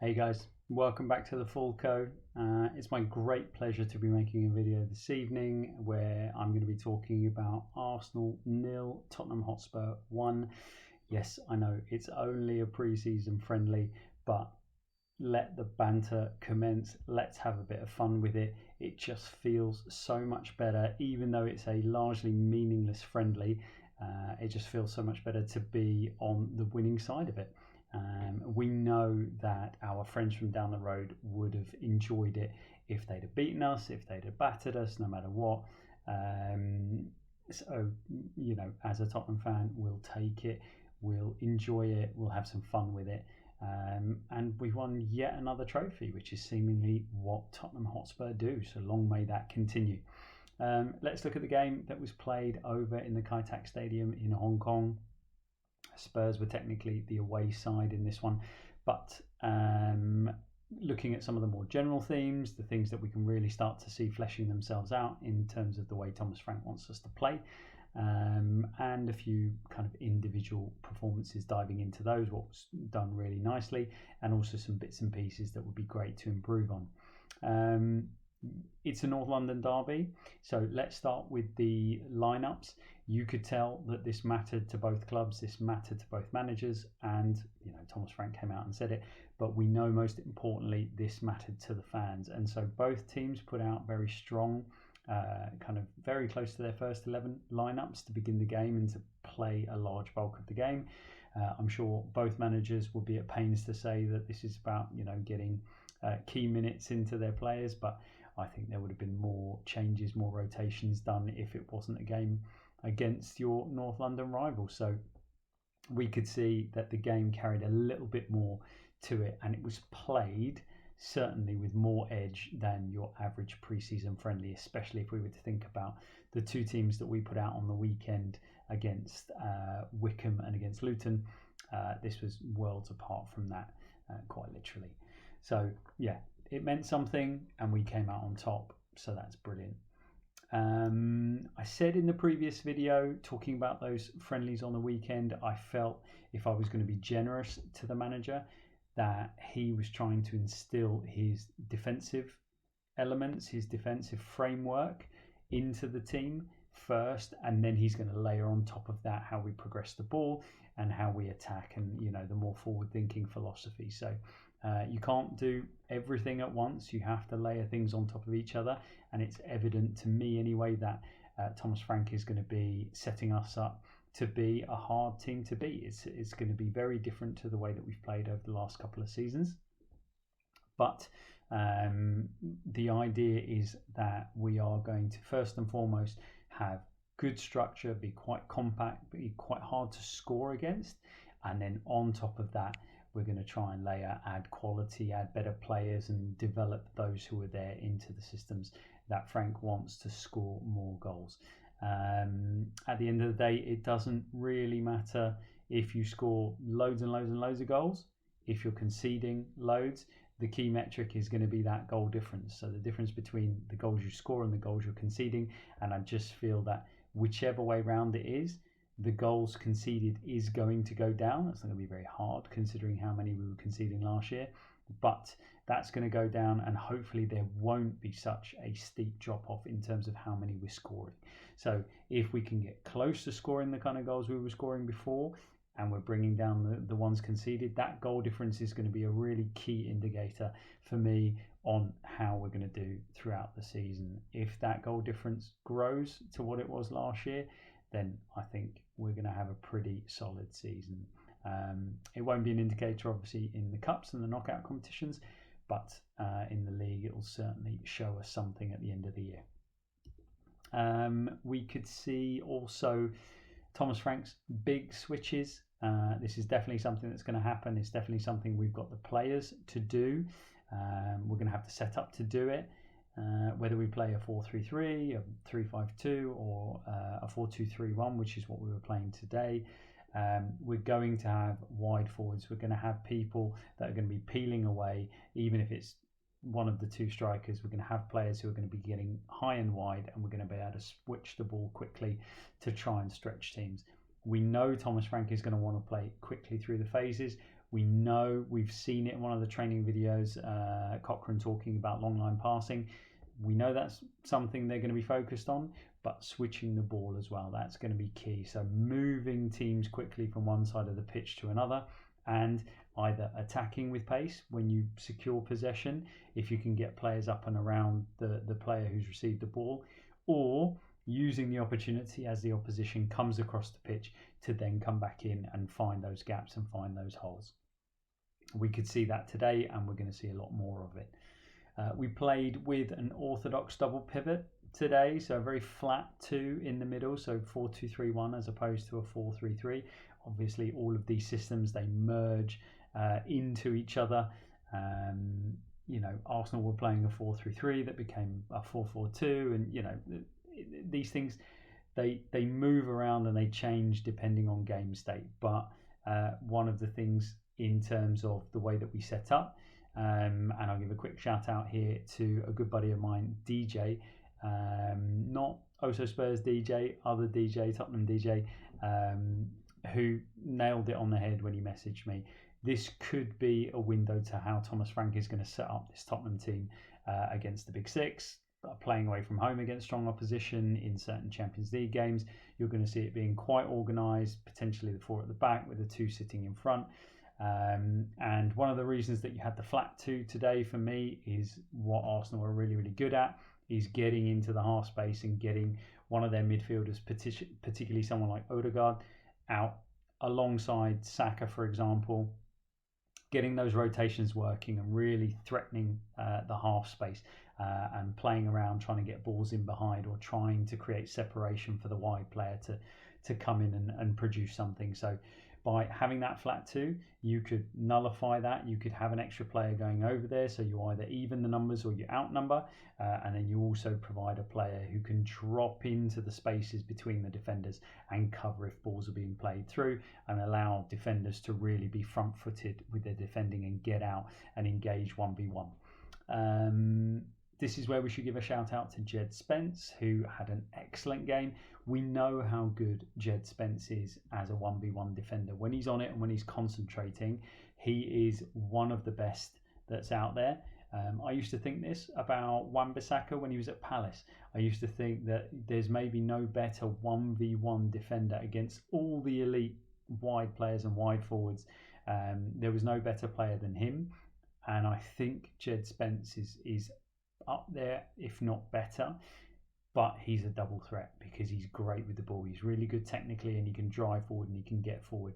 Hey guys, welcome back to the Falco. It's my great pleasure to be making a video this evening where I'm going to be talking about Arsenal 0, Tottenham Hotspur 1. Yes, I know it's only a pre-season friendly, but let the banter commence. Let's have a bit of fun with it. It just feels so much better, even though it's a largely meaningless friendly. It just feels so much better to be on the winning side of it. We know that our friends from down the road would have enjoyed it if they'd have beaten us, if they'd have battered us, no matter what. So, as a Tottenham fan, we'll take it, we'll enjoy it, we'll have some fun with it. And we've won yet another trophy, which is seemingly what Tottenham Hotspur do. So long may that continue. Let's look at the game that was played over in the Kai Tak Stadium in Hong Kong. Spurs were technically the away side in this one, but looking at some of the more general themes, the things that we can really start to see fleshing themselves out in terms of the way Thomas Frank wants us to play, and a few kind of individual performances diving into those, what was done really nicely, and also some bits and pieces that would be great to improve on. It's a North London derby, so let's start with the lineups. You could tell that this mattered to both clubs, this mattered to both managers, and Thomas Frank came out and said it, but we know most importantly this mattered to the fans. And so both teams put out very strong, kind of very close to their first 11 lineups to begin the game and to play a large bulk of the game. I'm sure both managers will be at pains to say that this is about getting key minutes into their players, but I think there would have been more changes, more rotations done if it wasn't a game against your North London rival. So we could see that the game carried a little bit more to it, and it was played certainly with more edge than your average pre-season friendly, especially if we were to think about the two teams that we put out on the weekend against Wickham and against Luton. This was worlds apart from that, quite literally. So yeah, it meant something and we came out on top, so that's brilliant. I said in the previous video, talking about those friendlies on the weekend, I felt if I was going to be generous to the manager, that he was trying to instill his defensive elements, his defensive framework into the team first, and then he's going to layer on top of that how we progress the ball and how we attack, and the more forward-thinking philosophy. So you can't do everything at once. You have to layer things on top of each other, and it's evident to me anyway that Thomas Frank is going to be setting us up to be a hard team to beat. It's going to be very different to the way that we've played over the last couple of seasons. But the idea is that we are going to first and foremost have good structure, be quite compact, be quite hard to score against, and then on top of that, we're going to try and add quality, add better players, and develop those who are there into the systems that Frank wants to score more goals. At the end of the day, it doesn't really matter if you score loads and loads and loads of goals. If you're conceding loads, the key metric is going to be that goal difference. So the difference between the goals you score and the goals you're conceding. And I just feel that whichever way round it is, the goals conceded is going to go down. That's not going to be very hard considering how many we were conceding last year, but that's going to go down, and hopefully there won't be such a steep drop off in terms of how many we're scoring. So if we can get close to scoring the kind of goals we were scoring before, and we're bringing down the ones conceded, that goal difference is going to be a really key indicator for me on how we're going to do throughout the season. If that goal difference grows to what it was last year, then I think we're going to have a pretty solid season. It won't be an indicator, obviously, in the cups and the knockout competitions, but in the league, it will certainly show us something at the end of the year. We could see also Thomas Frank's big switches. This is definitely something that's going to happen. It's definitely something we've got the players to do. We're going to have to set up to do it. Whether we play a 4-3-3, a 3-5-2, or a 4-2-3-1, which is what we were playing today, we're going to have wide forwards. We're going to have people that are going to be peeling away, even if it's one of the two strikers. We're going to have players who are going to be getting high and wide, and we're going to be able to switch the ball quickly to try and stretch teams. We know Thomas Frank is going to want to play quickly through the phases. We know, we've seen it in one of the training videos, Cochrane talking about long line passing. We know that's something they're going to be focused on, but switching the ball as well, that's going to be key. So moving teams quickly from one side of the pitch to another, and either attacking with pace when you secure possession, if you can get players up and around the player who's received the ball, or using the opportunity as the opposition comes across the pitch to then come back in and find those gaps and find those holes. We could see that today, and we're going to see a lot more of it. We played with an orthodox double pivot today, so a very flat 2 in the middle, so 4-2-3-1 as opposed to a 4-3-3. Obviously, all of these systems, they merge into each other. Arsenal were playing a 4-3-3 that became a 4-4-2, and these things they move around and they change depending on game state. But one of the things in terms of the way that we set up, and I'll give a quick shout out here to a good buddy of mine, DJ, not also Spurs DJ, other DJ, Tottenham DJ, who nailed it on the head when he messaged me. This could be a window to how Thomas Frank is going to set up this Tottenham team against the Big Six, playing away from home against strong opposition in certain Champions League games. You're going to see it being quite organised, potentially the 4 at the back with the 2 sitting in front. And one of the reasons that you had the flat 2 today for me is what Arsenal are really, really good at, is getting into the half space and getting one of their midfielders, particularly someone like Odegaard, out alongside Saka, for example, getting those rotations working and really threatening the half space and playing around, trying to get balls in behind or trying to create separation for the wide player to come in and produce something. So by having that flat 2, you could nullify that. You could have an extra player going over there, so you either even the numbers or you outnumber, and then you also provide a player who can drop into the spaces between the defenders and cover if balls are being played through, and allow defenders to really be front-footed with their defending and get out and engage 1v1. This is where we should give a shout out to Jed Spence, who had an excellent game. We know how good Jed Spence is as a 1v1 defender. When he's on it and when he's concentrating, he is one of the best that's out there. I used to think this about Wan-Bissaka when he was at Palace. I used to think that there's maybe no better 1v1 defender against all the elite wide players and wide forwards. There was no better player than him. And I think Jed Spence is up there, if not better, but he's a double threat because he's great with the ball. He's really good technically, and he can drive forward and he can get forward.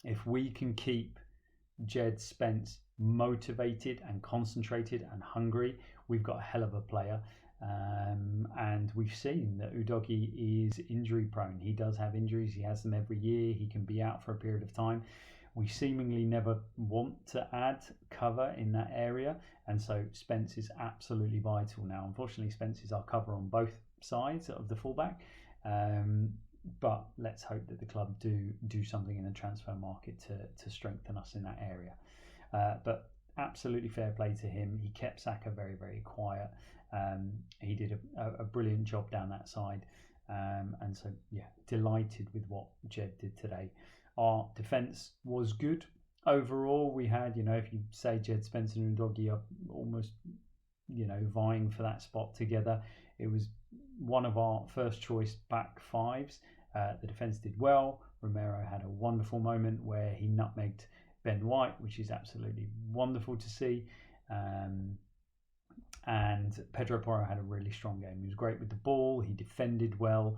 If we can keep Jed Spence motivated and concentrated and hungry, we've got a hell of a player. And we've seen that Udogie is injury prone. He does have injuries. He has them every year. He can be out for a period of time. We seemingly never want to add cover in that area, and so Spence is absolutely vital now. Unfortunately, Spence is our cover on both sides of the fullback, but let's hope that the club do something in the transfer market to strengthen us in that area. But absolutely fair play to him. He kept Saka very, very quiet. He did a brilliant job down that side, and so yeah, delighted with what Jed did today. Our defence was good overall. We had, if you say Jed Spence and Udogie are almost, vying for that spot together, it was one of our first choice back fives. The defence did well. Romero had a wonderful moment where he nutmegged Ben White, which is absolutely wonderful to see. And Pedro Porro had a really strong game. He was great with the ball. He defended well.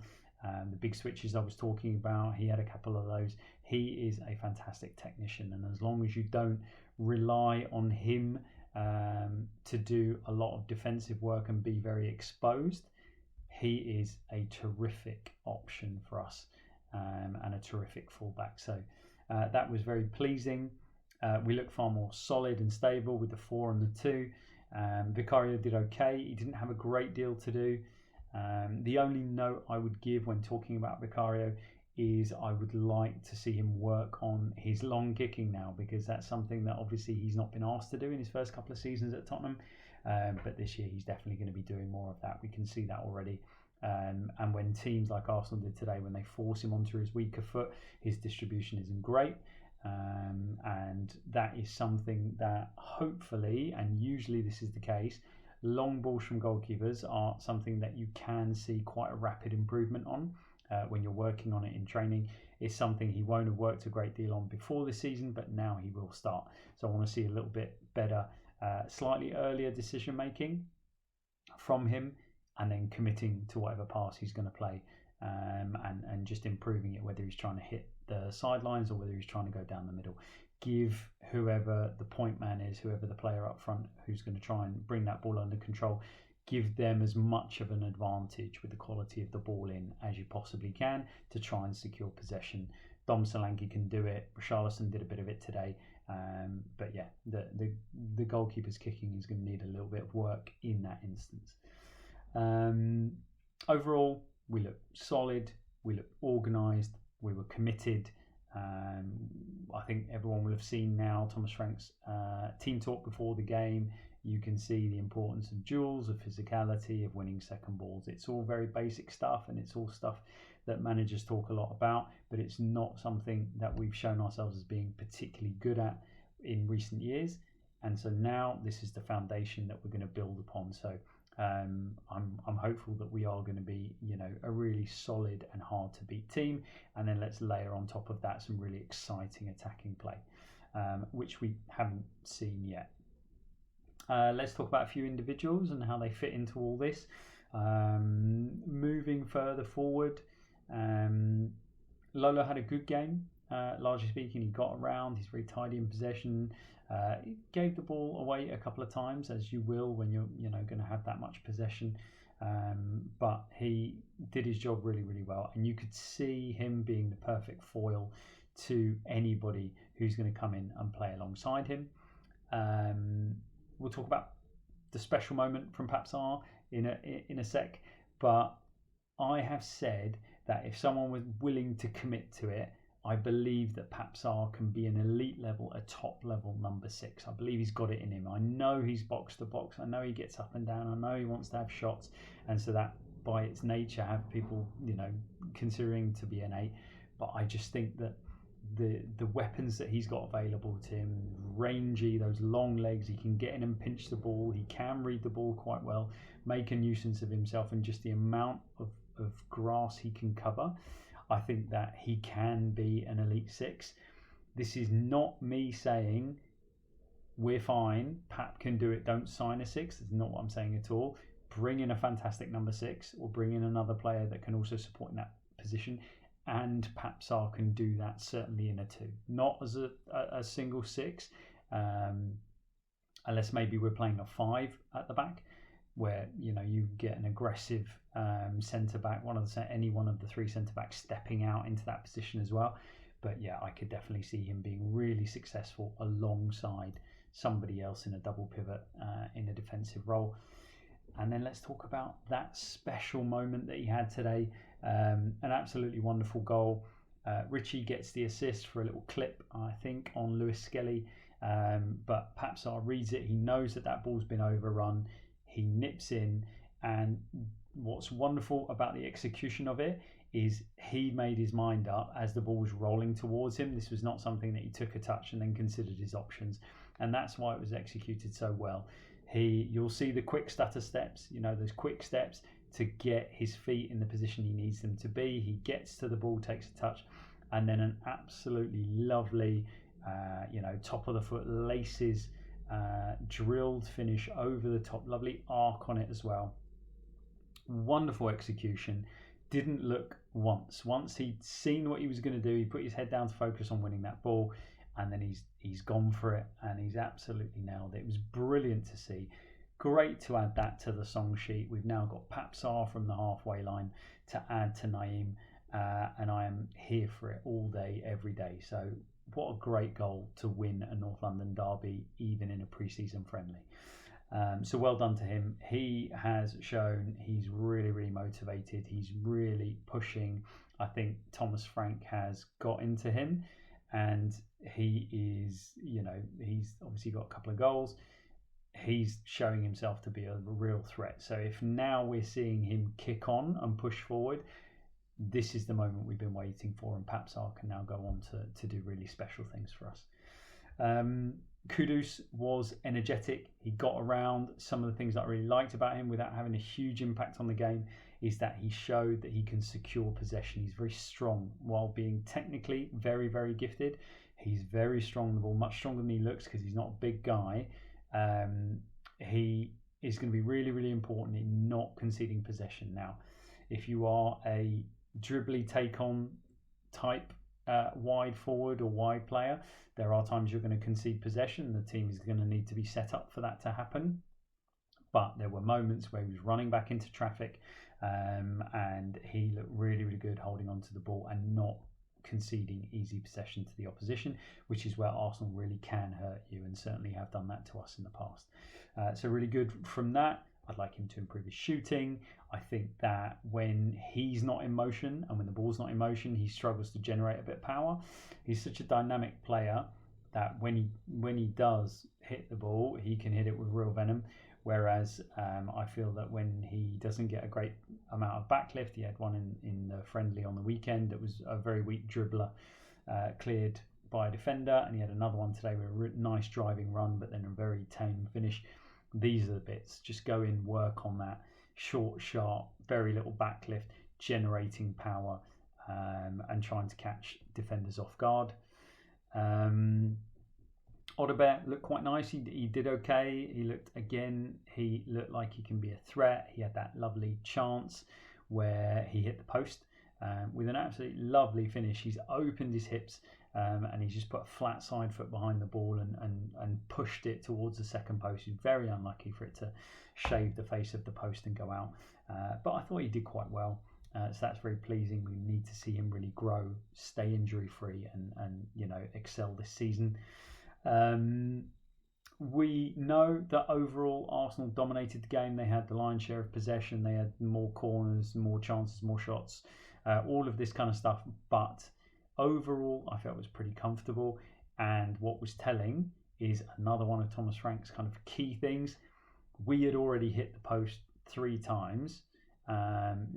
The big switches I was talking about, he had a couple of those. He is a fantastic technician, and as long as you don't rely on him to do a lot of defensive work and be very exposed, he is a terrific option for us and a terrific fullback. So that was very pleasing. We look far more solid and stable with the 4 and the 2. Vicario did okay. He didn't have a great deal to do. The only note I would give when talking about Vicario is I would like to see him work on his long kicking now, because that's something that obviously he's not been asked to do in his first couple of seasons at Tottenham, but this year he's definitely going to be doing more of that. We can see that already, and when teams like Arsenal did today, when they force him onto his weaker foot, his distribution isn't great. And that is something that hopefully, and usually this is the case, long balls from goalkeepers are something that you can see quite a rapid improvement on when you're working on it in training. It's something he won't have worked a great deal on before this season, but now he will start. So I want to see a little bit better, slightly earlier decision making from him, and then committing to whatever pass he's going to play, and just improving it, whether he's trying to hit the sidelines or whether he's trying to go down the middle. Give whoever the point man is, whoever the player up front who's going to try and bring that ball under control, give them as much of an advantage with the quality of the ball in as you possibly can to try and secure possession. Dom Solanke can do it. Richarlison did a bit of it today. But yeah, the goalkeeper's kicking is going to need a little bit of work in that instance. Overall, we look solid, we look organised, we were committed. I think everyone will have seen now Thomas Frank's team talk before the game. You can see the importance of duels, of physicality, of winning second balls. It's all very basic stuff, and it's all stuff that managers talk a lot about, but it's not something that we've shown ourselves as being particularly good at in recent years. And so now this is the foundation that we're going to build upon. So I'm hopeful that we are going to be, a really solid and hard to beat team, and then let's layer on top of that some really exciting attacking play, which we haven't seen yet. Let's talk about a few individuals and how they fit into all this. Moving further forward, Lolo had a good game. Largely speaking, he got around. He's very tidy in possession. He gave the ball away a couple of times, as you will when you're going to have that much possession. But he did his job really, really well, and you could see him being the perfect foil to anybody who's going to come in and play alongside him. We'll talk about the special moment from Papsar in a sec, but I have said that if someone was willing to commit to it, I believe that Papsar can be an elite level, a top level number 6. I believe he's got it in him. I know he's box to box. I know he gets up and down. I know he wants to have shots, and so that by its nature have people considering to be an 8. But I just think that the weapons that he's got available to him, rangy, those long legs, he can get in and pinch the ball, he can read the ball quite well, make a nuisance of himself, and just the amount of grass he can cover, I think that he can be an elite 6. This is not me saying we're fine, Pap can do it, don't sign a 6. That's not what I'm saying at all. Bring in a fantastic number 6, or bring in another player that can also support in that position, and Papsar can do that certainly in a 2, not as a single 6, unless maybe we're playing a 5 at the back, where you get an aggressive centre back, any one of the 3 centre backs stepping out into that position as well. But yeah, I could definitely see him being really successful alongside somebody else in a double pivot in a defensive role. And then let's talk about that special moment that he had today. An absolutely wonderful goal. Richie gets the assist for a little clip, I think, on Lewis Skelly. But Papsar reads it. He knows that ball's been overrun. He nips in. And what's wonderful about the execution of it is he made his mind up as the ball was rolling towards him. This was not something that he took a touch and then considered his options. And that's why it was executed so well. You'll see the quick stutter steps, those quick steps to get his feet in the position he needs them to be. He gets to the ball, takes a touch, and then an absolutely lovely, top of the foot laces, drilled finish over the top, lovely arc on it as well. Wonderful execution. Didn't look once. Once he'd seen what he was going to do, he put his head down to focus on winning that ball, and then he's gone for it, and he's absolutely nailed it. It was brilliant to see. Great to add that to the song sheet. We've now got Papsar from the halfway line to add to Naeem, and I am here for it all day, every day. So what a great goal to win a North London derby, even in a pre-season friendly. So well done to him. He has shown he's really, really motivated. He's really pushing. I think Thomas Frank has got into him, and he is, he's obviously got a couple of goals. He's showing himself to be a real threat. So if now we're seeing him kick on and push forward, this is the moment we've been waiting for, and Papsar can now go on to do really special things for us. Kudus was energetic. He got around. Some of the things that I really liked about him without having a huge impact on the game is that he showed that he can secure possession. He's very strong while being technically very, very gifted. He's very strong on the ball, much stronger than he looks because he's not a big guy. He is going to be really, really important in not conceding possession. Now, if you are a dribbly take-on type wide forward or wide player, there are times you're going to concede possession. The team is going to need to be set up for that to happen. But there were moments where he was running back into traffic and he looked really, really good holding on to the ball and not conceding easy possession to the opposition, which is where Arsenal really can hurt you and certainly have done that to us in the past. So really good from that. I'd like him to improve his shooting. I think that when he's not in motion and when the ball's not in motion, he struggles to generate a bit of power. He's such a dynamic player that when he does hit the ball, he can hit it with real venom. Whereas I feel that when he doesn't get a great amount of backlift, he had one in the friendly on the weekend that was a very weak dribbler cleared by a defender, and he had another one today with a nice driving run, but then a very tame finish. These are the bits. Just go in, work on that. Short, sharp, very little backlift, generating power, and trying to catch defenders off guard. Odobert looked quite nice. He did okay. He looked like he can be a threat. He had that lovely chance where he hit the post with an absolutely lovely finish. He's opened his hips and he's just put a flat side foot behind the ball and pushed it towards the second post. He's very unlucky for it to shave the face of the post and go out. But I thought he did quite well. So that's very pleasing. We need to see him really grow, stay injury free, and excel this season. We know that overall Arsenal dominated the game. They had the lion's share of possession. They had more corners, more chances, more shots, all of this kind of stuff. But overall, I felt it was pretty comfortable. And what was telling is another one of Thomas Frank's kind of key things. We had already hit the post 3 times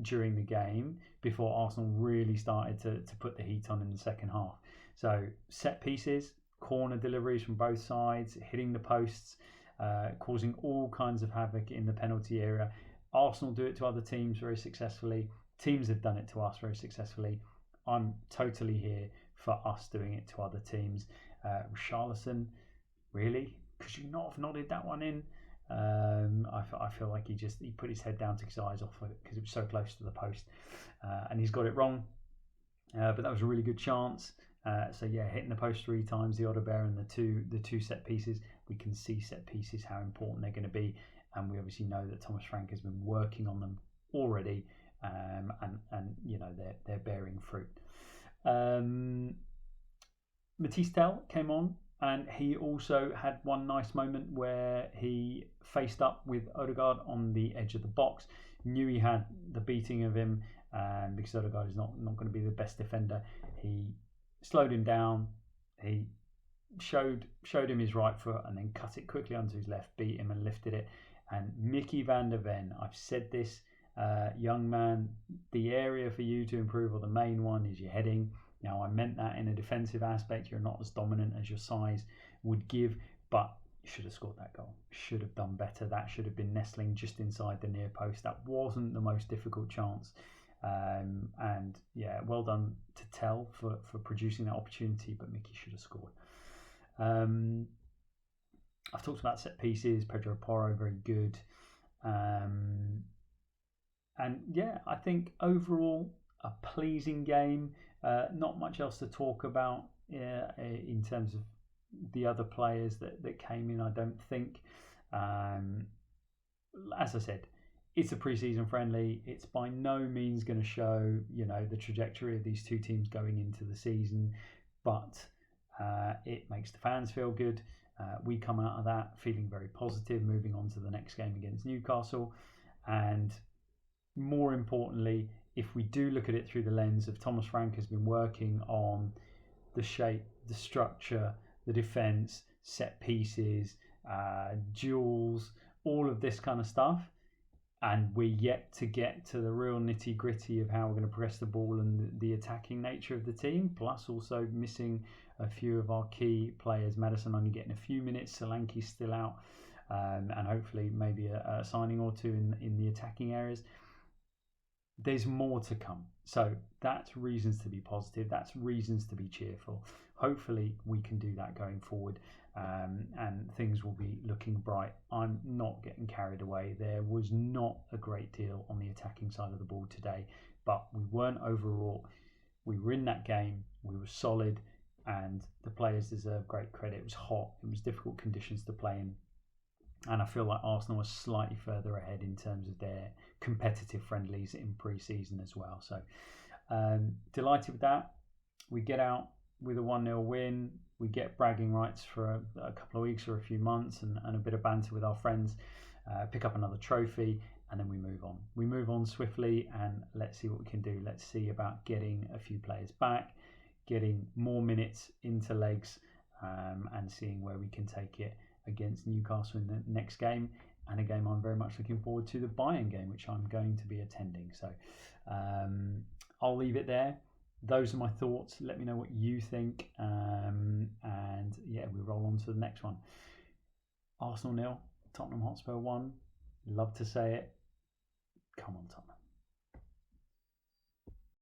during the game before Arsenal really started to put the heat on in the second half. So set pieces, corner deliveries from both sides, hitting the posts, causing all kinds of havoc in the penalty area. Arsenal do it to other teams very successfully. Teams have done it to us very successfully. I'm totally here for us doing it to other teams. Richarlison, really? Could you not have nodded that one in? I feel like he put his head down, took his eyes off it because it was so close to the post, and he's got it wrong. But that was a really good chance. Hitting the post 3 times, the Odobert and the two set pieces. We can see set pieces, how important they're going to be, and we obviously know that Thomas Frank has been working on them already, and they're bearing fruit. Matisse Tel came on, and he also had one nice moment where he faced up with Odegaard on the edge of the box. Knew he had the beating of him, because Odegaard is not going to be the best defender. He slowed him down. He showed him his right foot and then cut it quickly onto his left, beat him and lifted it. And Mickey van der Ven, I've said this, young man, the area for you to improve, or the main one, is your heading. Now, I meant that in a defensive aspect. You're not as dominant as your size would give, but you should have scored that goal. Should have done better. That should have been nestling just inside the near post. That wasn't the most difficult chance. Well done to Tel for producing that opportunity, but Mickey should have scored. I've talked about set pieces. Pedro Porro, very good. I think overall a pleasing game. Not much else to talk about in terms of the other players that came in, I don't think. As I said, it's a pre-season friendly. It's by no means going to show, the trajectory of these two teams going into the season, but it makes the fans feel good. We come out of that feeling very positive, moving on to the next game against Newcastle. And more importantly, if we do look at it through the lens of Thomas Frank has been working on the shape, the structure, the defence, set pieces, duels, all of this kind of stuff, and we're yet to get to the real nitty gritty of how we're going to progress the ball and the attacking nature of the team. Plus, also missing a few of our key players. Madison only getting a few minutes. Solanke's still out, and hopefully maybe a signing or two in the attacking areas. There's more to come. So that's reasons to be positive. That's reasons to be cheerful. Hopefully we can do that going forward, and things will be looking bright. I'm not getting carried away. There was not a great deal on the attacking side of the ball today, but we weren't overwrought. We were in that game. We were solid, and the players deserve great credit. It was hot. It was difficult conditions to play in. And I feel like Arsenal was slightly further ahead in terms of their competitive friendlies in pre-season as well. So delighted with that. We get out with a 1-0 win. We get bragging rights for a couple of weeks or a few months and a bit of banter with our friends. Pick up another trophy, and then we move on. We move on swiftly, and let's see what we can do. Let's see about getting a few players back, getting more minutes into legs, and seeing where we can take it against Newcastle in the next game, and a game I'm very much looking forward to, the Bayern game, which I'm going to be attending. So I'll leave it there. Those are my thoughts. Let me know what you think, and yeah, we roll on to the next one. Arsenal 0, Tottenham Hotspur 1. Love to say it. Come on, Tottenham.